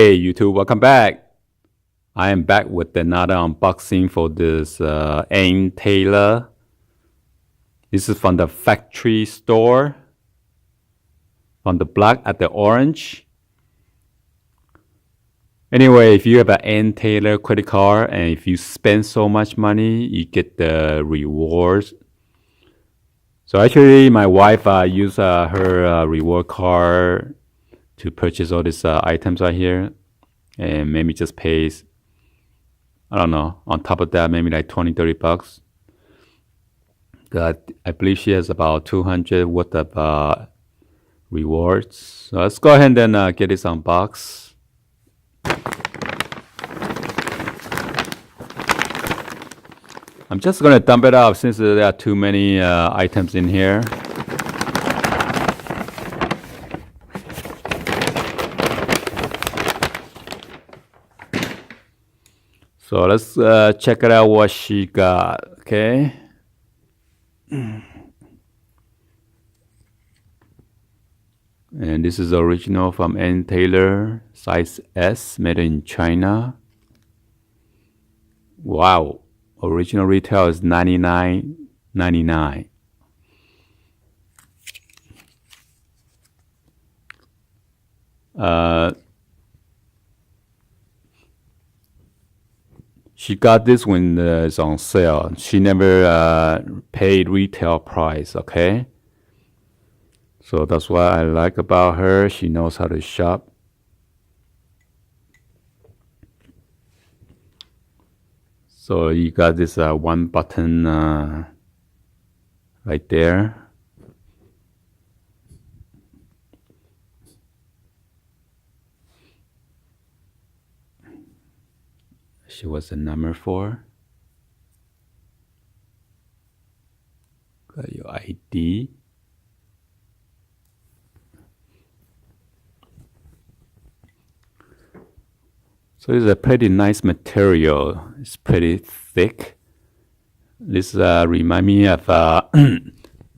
Hey YouTube, welcome back. I am back with another unboxing for this Ann Taylor. This is from the factory store. From the black at the orange. Anyway, if you have an Ann Taylor credit card and if you spend so much money, you get the rewards. So actually, my wife used her reward card to purchase all these items right here. And maybe just pays, I don't know, on top of that, maybe like 20, 30 bucks. I believe she has about 200 worth of rewards. So let's go ahead and get this unboxed. I'm just going to dump it out since there are too many items in here. So let's check it out what she got, okay? And this is original from Ann Taylor, size S, made in China. Wow, original retail is $99.99. She got this when it's on sale. She never paid retail price, okay? So that's what I like about her. She knows how to shop. So you got this one button right there. She was the number 4. Got your ID. So it's a pretty nice material. It's pretty thick. This remind me of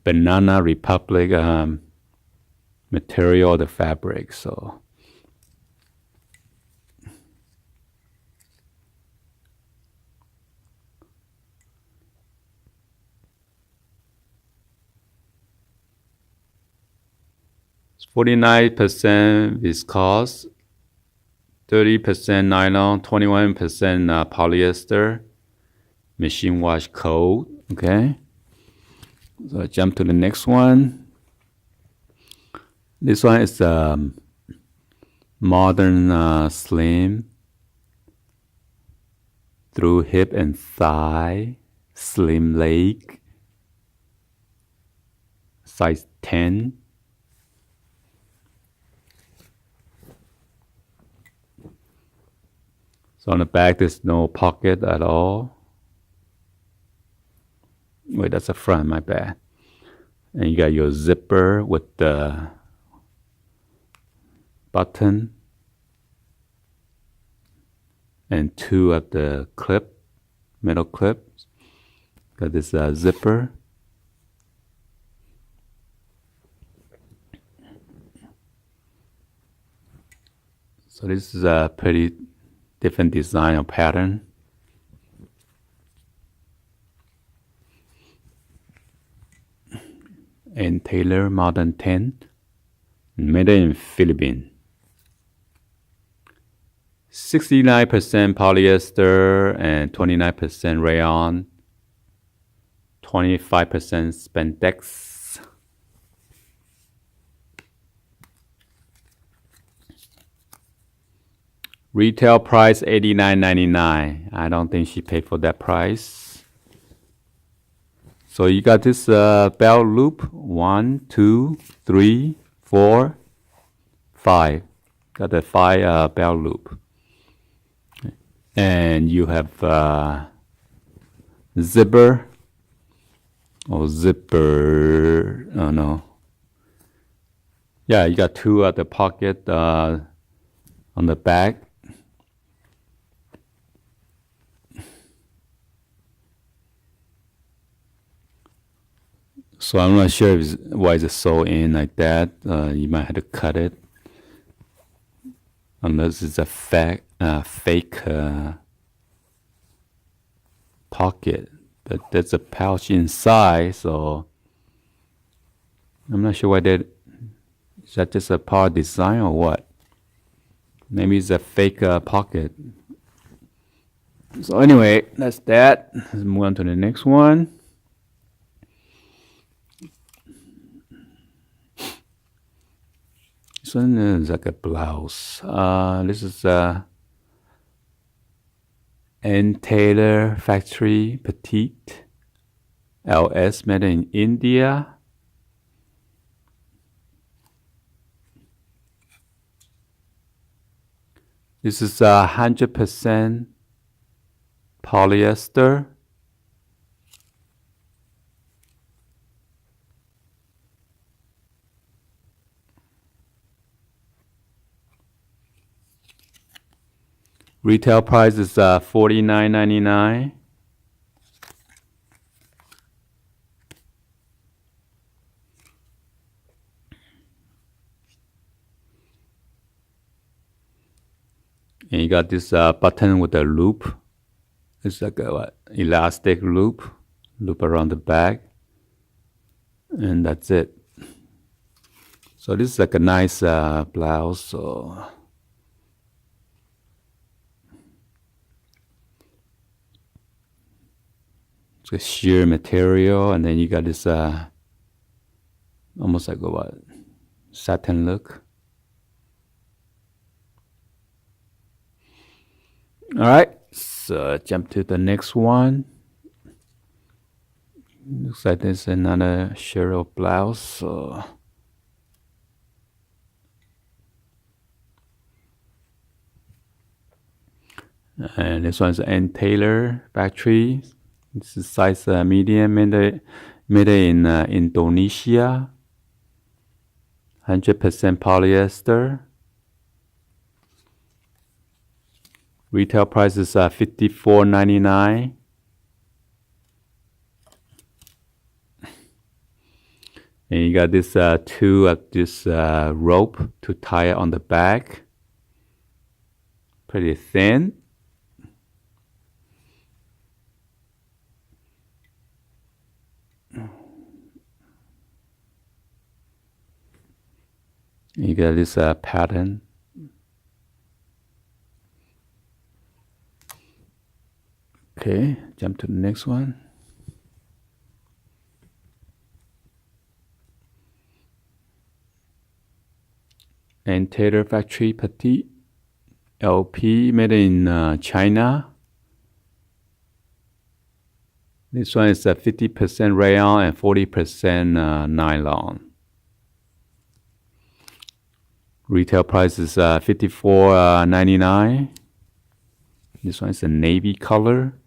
Banana Republic material, the fabric. So. It's 49% viscose, 30% nylon, 21% polyester, machine wash coat. Okay. So I jump to the next one. This one is modern slim through hip and thigh, slim leg, size 10. So on the back, there's no pocket at all. Wait, that's the front, my bad. And you got your zipper with the button. And 2 of the metal clips. Got this zipper. So this is a pretty different design or pattern. Ann Taylor Modern 10, made in Philippines. 69% polyester and 29% rayon, 25% spandex. Retail price $89.99. I don't think she paid for that price. So you got this belt loop. 1, 2, 3, 4, 5. Got the 5 belt loop. And you have zipper. Oh, zipper. Oh, no. Yeah, you got 2 at the pocket on the back. So I'm not sure why it's sewn in like that. You might have to cut it. unless it's a fake pocket. But there's a pouch inside, so I'm not sure why that is. That just a part design or what? Maybe it's a fake pocket. So anyway, that's that. Let's move on to the next one. This one is like a blouse. This is Ann Taylor Factory Petite LS, made in India. This is 100% polyester. Retail price is $49.99. And you got this button with a loop. It's like a elastic loop around the back. And that's it. So this is like a nice blouse. So it's a sheer material, and then you got this almost like a what, satin look. All right, so jump to the next one. Looks like there's another sheer blouse. So and this one's Ann Taylor Factory. This is size medium, made in Indonesia. 100% polyester. Retail price is $54.99. And you got this this rope to tie it on the back. Pretty thin. You got this pattern. Okay, jump to the next one. Ann Taylor Factory Petite LP, made in China. This one is 50% rayon and 40% nylon. Retail price is $54.99. This one is a navy color.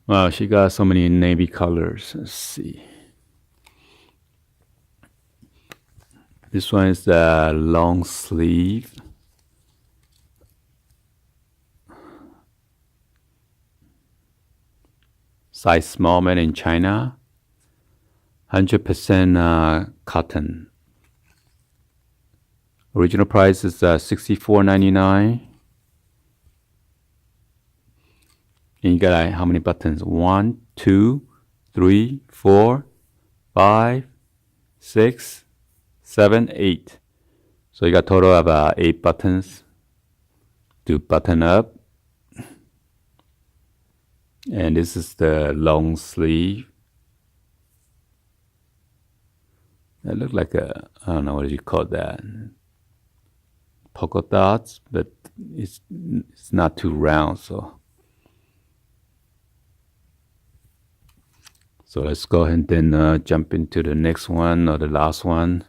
Wow, she got so many navy colors. Let's see. This one is the long sleeve. Size small, made in China. 100% cotton. Original price is $64.99. And you got how many buttons? 1, 2, 3, 4, 5, 6, 7, 8. So you got total of 8 buttons to button up. And this is the long sleeve. That looked like I don't know, what do you call that? Polka dots, but it's not too round, so let's go ahead and then jump into the next one, or the last one.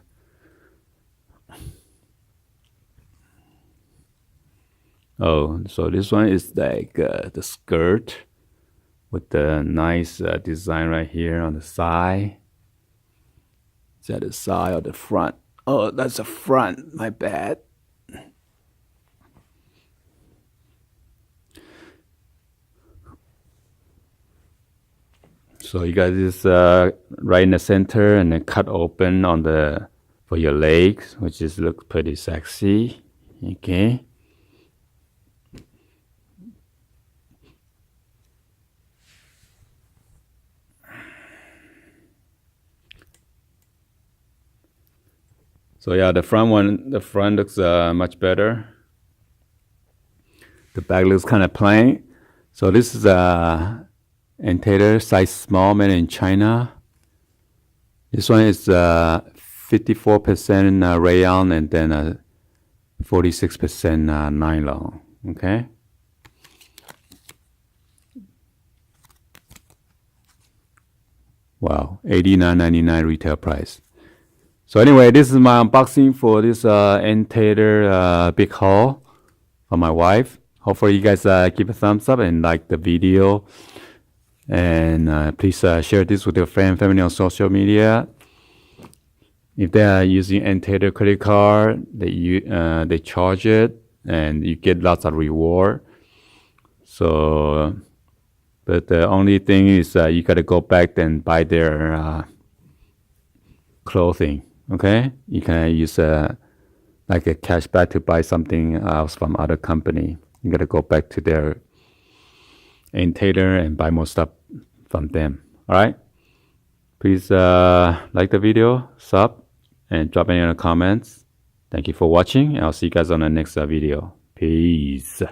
Oh, so this one is like the skirt with the nice design right here on the side. Is that the side or the front? Oh, that's the front. My bad. So you got this right in the center, and then cut open on the for your legs, which is looks pretty sexy. Okay. So yeah, the front looks much better. The back looks kind of plain. So this is a antenna size small, made in China. This one is 54% rayon and then 46% nylon. Okay. Wow, $89.99 retail price. So anyway, this is my unboxing for this antenna big haul for my wife. Hopefully you guys give a thumbs up and like the video. And please share this with your friend and family on social media. If they are using antenna credit card, they charge it and you get lots of reward. So, but the only thing is you gotta go back and buy their clothing. Okay, you can use like a cashback to buy something else from other company. You gotta go back to their antenna and buy more stuff from them. All right. Please like the video, sub, and drop any other comments. Thank you for watching. I'll see you guys on the next video. Peace.